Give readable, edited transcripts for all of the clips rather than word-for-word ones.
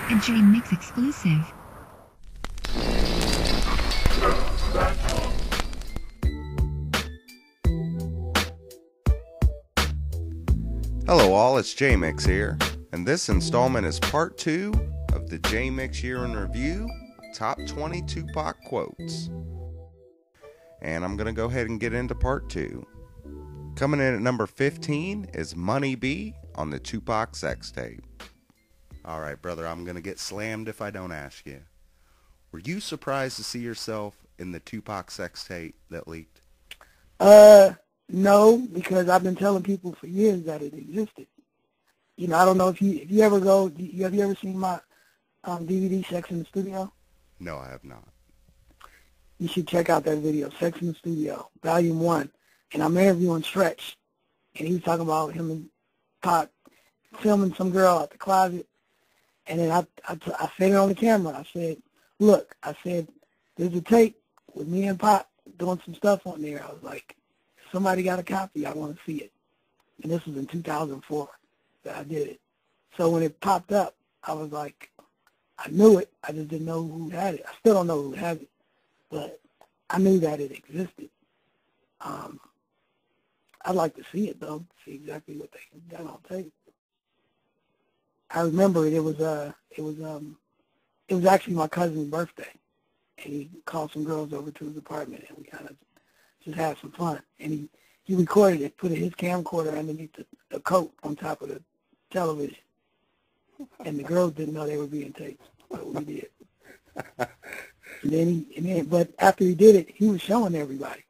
A Jmix exclusive. Hello all, it's Jmix here, and this installment is part 2 of the Jmix Year in Review Top 20 Tupac Quotes. And I'm going to go ahead and get into part 2. Coming in at number 15 is Money B on the Tupac sex tape. Alright brother, I'm going to get slammed if I don't ask you. Were you surprised to see yourself in the Tupac sex tape that leaked? No, because I've been telling people for years that it existed. You know, I don't know if you ever go. Have you ever seen my DVD, Sex in the Studio? No, I have not. You should check out that video, Sex in the Studio, Volume 1. And I'm interviewing Stretch, and he was talking about him and Pac filming some girl at the closet. And then I said it on the camera. I said, look, there's a tape with me and Pac doing some stuff on there. I was like, somebody got a copy, I want to see it. And this was in 2004 that I did it. So when it popped up, I was like, I knew it. I just didn't know who had it. I still don't know who had it, but I knew that it existed. I'd like to see it though, see exactly what they got on tape. I remember it. It was actually my cousin's birthday, and he called some girls over to his apartment, and we kind of just had some fun. And he recorded it, put his camcorder underneath the coat on top of the television. And the girls didn't know they were being taped, but we did. But after he did it, he was showing everybody.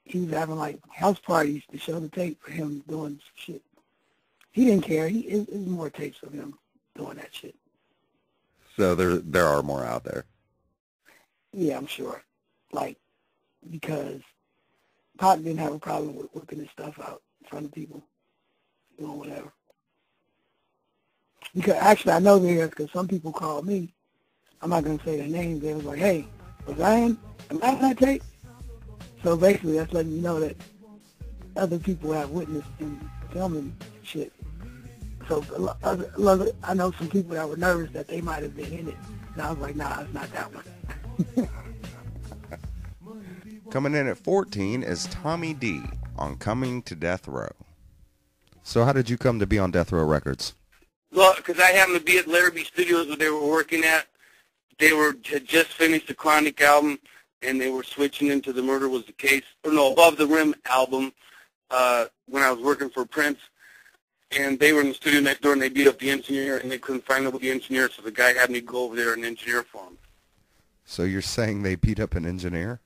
He was having like house parties to show the tape for him doing some shit. He didn't care. It was more tapes of him doing that shit. So there are more out there. Yeah, I'm sure. Like, because Pac didn't have a problem with whipping his stuff out in front of people, doing whatever. Because actually, I know there is, because some people called me. I'm not going to say their names. They was like, hey, am I in that tape? So basically, that's letting you know that other people have witnessed him filming shit. So I know some people that were nervous that they might have been in it. And I was like, nah, it's not that one. Coming in at 14 is Tommy D on Coming to Death Row. So how did you come to be on Death Row Records? Well, because I happened to be at Larrabee Studios where they were working at. They had just finished the Chronic album, and they were switching into the Murder Was the Case, Above the Rim album when I was working for Prince. And they were in the studio next door, and they beat up the engineer, and they couldn't find nobody engineer, so the guy had me go over there and engineer for him. So you're saying they beat up an engineer?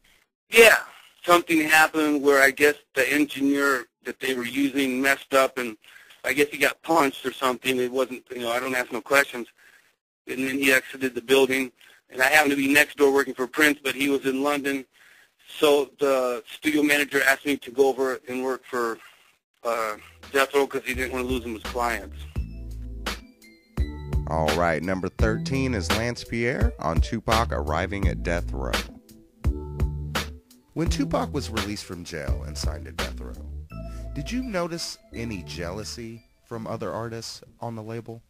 Yeah. Something happened where I guess the engineer that they were using messed up, and I guess he got punched or something. It wasn't, I don't ask no questions. And then he exited the building, and I happened to be next door working for Prince, but he was in London. So the studio manager asked me to go over and work for Death Row because he didn't want to lose him as clients. All right, number 13 is Lance Pierre on Tupac arriving at Death Row. When Tupac was released from jail and signed to Death Row, did you notice any jealousy from other artists on the label?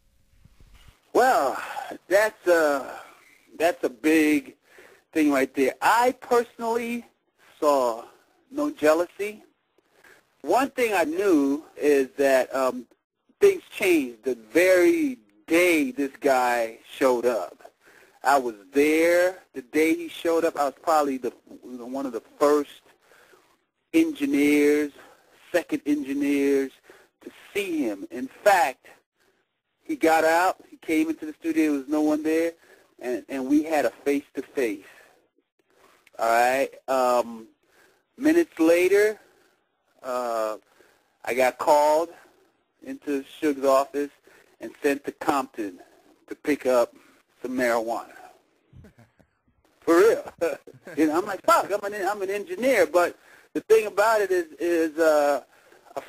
Well, that's a big thing right there. I personally saw no jealousy. One thing I knew is that things changed the very day this guy showed up. I was there the day he showed up. I was probably one of the first engineers, second engineers to see him. In fact, he got out, he came into the studio, there was no one there, and we had a face-to-face. All right. Minutes later, I got called into Suge's office and sent to Compton to pick up some marijuana. For real. I'm like, fuck, I'm an engineer. But the thing about it is a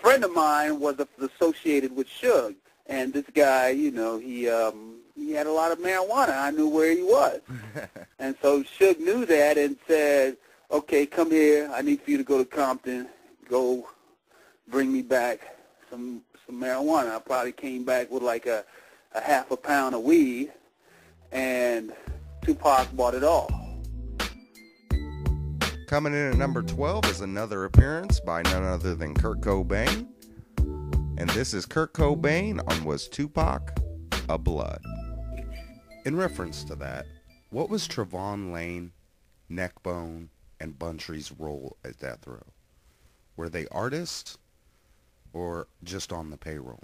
friend of mine was associated with Suge. And this guy, he had a lot of marijuana. I knew where he was. And so Suge knew that and said, okay, come here. I need for you to go to Compton. Go bring me back some marijuana. I probably came back with like a a half a pound of weed, and Tupac bought it all. Coming in at number 12 is another appearance by none other than Kurt Cobain. And this is Kurt Cobain on Was Tupac a Blood? In reference to that, what was Trevon Lane, Neckbone, and Buntry's role at Death Row? Were they artists or just on the payroll?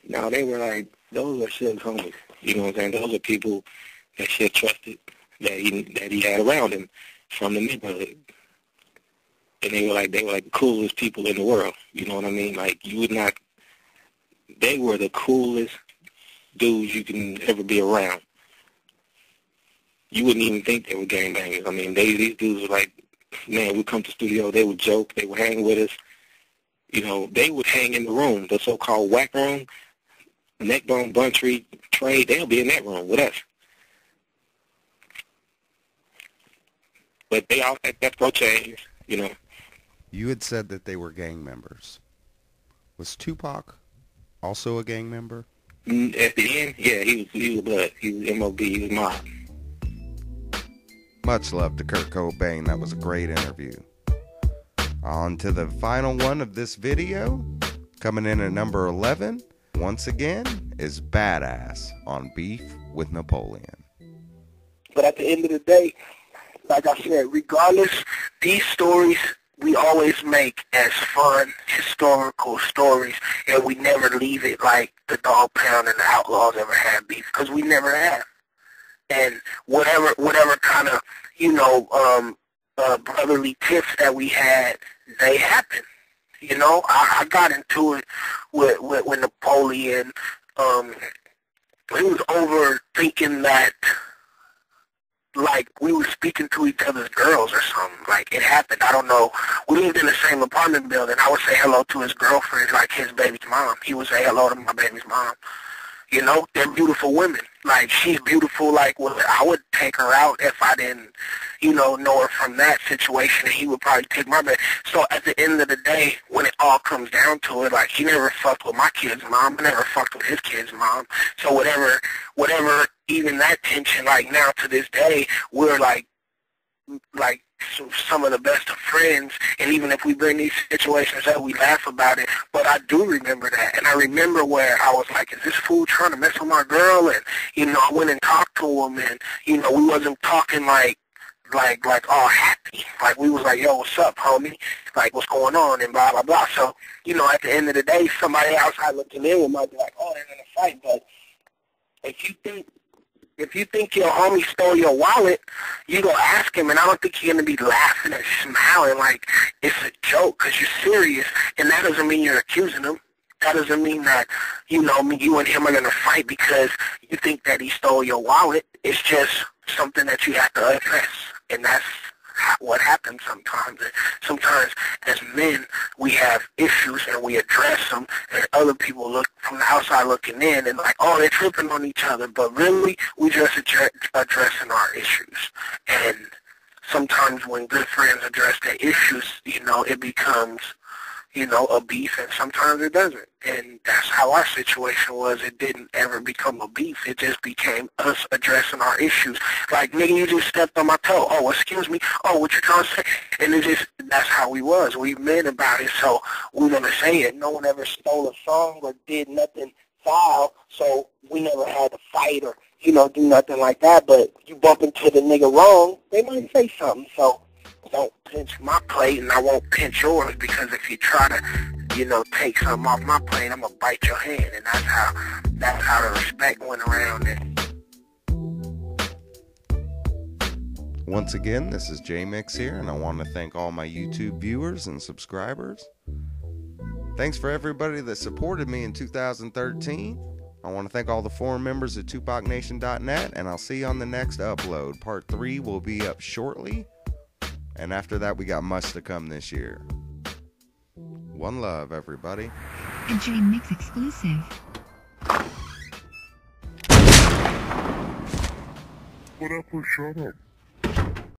No, they were like, those are Suge's homies. You know what I'm saying? Those are people that Suge trusted, that he had around him from the neighborhood. And they were like the coolest people in the world. You know what I mean? Like, they were the coolest dudes you can ever be around. You wouldn't even think they were gangbangers. I mean, these dudes were like, man, we'd come to the studio, they would joke, they would hang with us. You know, they would hang in the room, the so-called whack room. Neckbone, Buntry, Trey, they'll be in that room with us. But they all had that change, you know. You had said that they were gang members. Was Tupac also a gang member? At the end, yeah, he was blood. He was MOB, he was mob. Much love to Kurt Cobain. That was a great interview. On to the final one of this video. Coming in at number 11, once again, is Badass on Beef with Napoleon. But at the end of the day, like I said, regardless, these stories we always make as fun, historical stories, and we never leave it like the Dog Pound and the Outlaws ever had beef, because we never have. And whatever kind of, brotherly tips that we had, they happened. You know, I got into it with Napoleon. He was overthinking that, like, we were speaking to each other's girls or something. Like, it happened. I don't know. We lived in the same apartment building. I would say hello to his girlfriend, like his baby's mom. He would say hello to my baby's mom. You know, they're beautiful women. Like, she's beautiful. Like, well, I would take her out if I didn't, know her from that situation, and he would probably take my baby. So at the end of the day, when it all comes down to it, like, he never fucked with my kid's mom. I never fucked with his kid's mom. So whatever, even that tension, like, now to this day, we're like some of the best of friends, and even if we bring these situations up, we laugh about it. But I do remember that, and I remember where I was like, is this fool trying to mess with my girl? And, I went and talked to him, and, we wasn't talking like all happy. Like, we was like, yo, what's up, homie? Like, what's going on? And blah, blah, blah. So, at the end of the day, somebody outside looking in might be like, oh, they're going to fight. But if you think your homie stole your wallet, you go ask him, and I don't think you're going to be laughing and smiling like it's a joke because you're serious, and that doesn't mean you're accusing him. That doesn't mean that, you and him are going to fight because you think that he stole your wallet. It's just something that you have to address, and that's what happens sometimes. Sometimes as men, we have issues and we address them, and other people look from the outside looking in and like, oh, they're tripping on each other. But really, we just addressing our issues. And sometimes when good friends address their issues, it becomes, a beef, and sometimes it doesn't. And that's how our situation was. It didn't ever become a beef. It just became us addressing our issues. Like, nigga, you just stepped on my toe. Oh, excuse me. Oh, what you trying to say? And that's how we was. We men about it, so we're going to say it. No one ever stole a song or did nothing foul, so we never had to fight or, do nothing like that. But you bump into the nigga wrong, they might say something. So don't pinch my plate, and I won't pinch yours, because if you try to, take something off my plate, I'm going to bite your hand. And that's how the respect went around. Once again, this is Jmix here, and I want to thank all my YouTube viewers and subscribers. Thanks for everybody that supported me in 2013. I want to thank all the forum members at TupacNation.net, and I'll see you on the next upload. Part 3 will be up shortly. And after that, we got much to come this year. One love, everybody. A Jmix exclusive. What up, shut up.